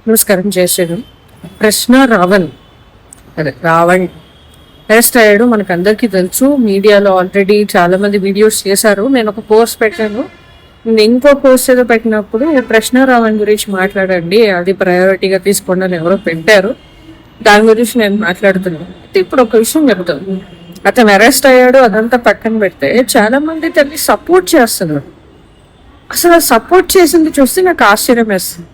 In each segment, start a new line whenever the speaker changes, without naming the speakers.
నమస్కారం. జయశ్రీరామ్. ప్రశ్న రావణ్ అరెస్ట్ అయ్యాడు. మనకు అందరికీ తెలుసు. మీడియాలో ఆల్రెడీ చాలా మంది వీడియోస్ చేశారు. నేను ఒక పోస్ట్ పెట్టాను. నేను ఇంకో పోస్ట్ ఏదో పెట్టినప్పుడు ప్రశ్న రావణ్ గురించి మాట్లాడండి, అది ప్రయారిటీగా తీసుకోండి అని ఎవరో పెట్టారు. దాని గురించి నేను మాట్లాడుతున్నాను. అయితే ఇప్పుడు ఒక విషయం చెప్తాను. అతను అరెస్ట్ అయ్యాడు, అదంతా పక్కన పెడితే చాలా మంది తల్లి సపోర్ట్ చేస్తున్నారు. అసలు సపోర్ట్ చేసింది చూస్తే నాకు ఆశ్చర్యం వేస్తుంది.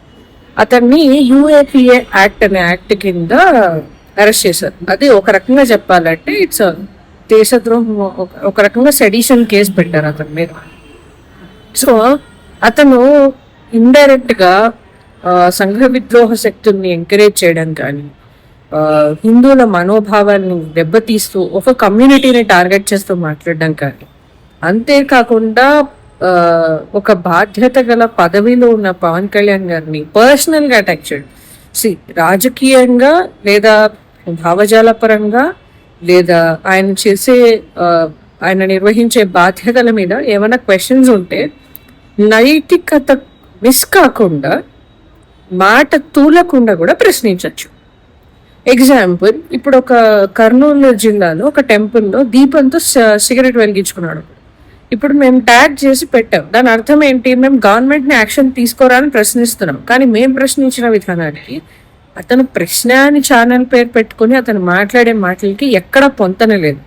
అతన్ని యూఏపీఏ యాక్ట్ అనే యాక్ట్ కింద అరెస్ట్ చేశారు. అది ఒక రకంగా చెప్పాలంటే ఇట్స్ దేశద్రోహం, ఒక రకంగా సెడిషన్ కేసు పెట్టారు అతని మీద. సో అతను ఇండైరెక్ట్ గా సంఘ విద్రోహ శక్తుల్ని ఎంకరేజ్ చేయడం కానీ, హిందువుల మనోభావాన్ని దెబ్బతీస్తూ ఒక కమ్యూనిటీని టార్గెట్ చేస్తూ మాట్లాడడం కానీ, అంతేకాకుండా ఒక బాధ్యత గల పదవిలో ఉన్న పవన్ కళ్యాణ్ గారిని పర్సనల్ గా అటాక్ చేయడం, రాజకీయంగా లేదా భావజాల పరంగా లేదా ఆయన నిర్వహించే బాధ్యతల మీద ఏమైనా క్వశ్చన్స్ ఉంటే నైతికత మిస్ కాకుండా, మాట తూలకుండా కూడా ప్రశ్నించవచ్చు. ఎగ్జాంపుల్, ఇప్పుడు ఒక కర్నూలు జిల్లాలో ఒక టెంపుల్లో దీపంతో సిగరెట్ వెలిగించుకున్నాడు. ఇప్పుడు మేము ట్యాగ్ చేసి పెట్టాం. దాని అర్థం ఏంటి? మేము గవర్నమెంట్ని యాక్షన్ తీసుకోరాని ప్రశ్నిస్తున్నాం. కానీ మేము ప్రశ్నించిన విధానానికి అతను ప్రశ్న అని ఛానల్ పేరు పెట్టుకుని అతను మాట్లాడే మాటలకి ఎక్కడ పొంతనలేదు.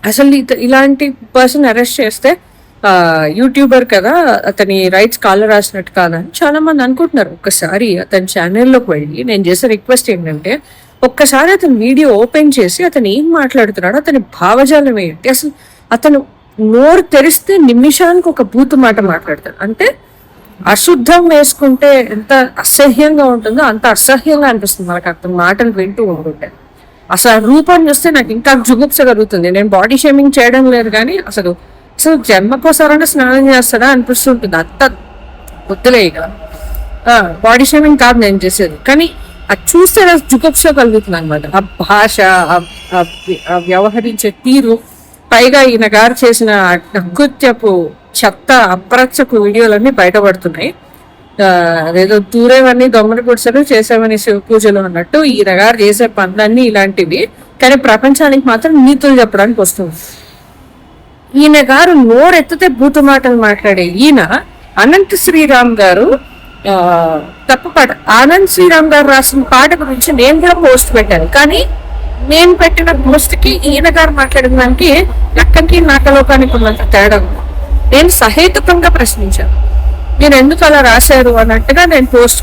అసలు ఇలాంటి పర్సన్ అరెస్ట్ చేస్తే యూట్యూబర్ కదా, అతని రైట్స్ కాళ్ళ రాసినట్టు కాదని చాలా మంది అనుకుంటున్నారు. ఒక్కసారి అతని ఛానల్లోకి వెళ్ళి నేను చేసే రిక్వెస్ట్ ఏంటంటే, ఒక్కసారి అతని వీడియో ఓపెన్ చేసి అతను ఏం మాట్లాడుతున్నాడు, అతని భావజాలం ఏంటి, అసలు అతను నోరు తెరిస్తే నిమిషానికి ఒక బూతు మాట మాట్లాడతాడు. అంటే అశుద్ధం వేసుకుంటే ఎంత అసహ్యంగా ఉంటుందో అంత అసహ్యంగా అనిపిస్తుంది మనకు అతని మాటలు వింటూ ఉంటుంటే. అసలు రూపాన్ని చూస్తే నాకు ఇంకా జుగుప్స కలుగుతుంది. నేను బాడీ షేమింగ్ చేయడం లేదు, కానీ అసలు జన్మకోసారైనా స్నానం చేస్తాడా అనిపిస్తుంటుంది. అంత వద్దులే, ఇక బాడీ షేమింగ్ కాదు నేను చేసేది, కానీ అది చూస్తే నాకు జుగుప్స కలుగుతుంది అనమాట. ఆ భాష, ఆ వ్యవహరించే తీరు, పైగా ఈయన గారు చేసిన నృత్యపు చెత్త అప్రచ్చపు వీడియోలన్నీ బయటపడుతున్నాయి. అదేదో దూరేవన్నీ దొంగలు గుడిసెలు చేసేవని శివ పూజలు అన్నట్టు ఈయన గారు చేసే పనులన్నీ ఇలాంటివి, కానీ ప్రపంచానికి మాత్రం నీతులు చెప్పడానికి వస్తుంది. ఈయన గారు నోరెత్తితే బూతు మాటలు మాట్లాడే ఈయన అనంత శ్రీరామ్ గారు తప్పు పాట, ఆనంద్ శ్రీరామ్ గారు రాసిన పాట గురించి నేను కూడా పోస్ట్ పెట్టాను. కానీ నేను పెట్టిన పోస్ట్ కి ఈయన గారు మాట్లాడిన దానికి లక్కకి నాకలోకానికి ఉన్నంత తేడా. నేను సహేతుకంగా ప్రశ్నించాను, మీరు ఎందుకు అలా రాశారు అన్నట్టుగా నేను పోస్ట్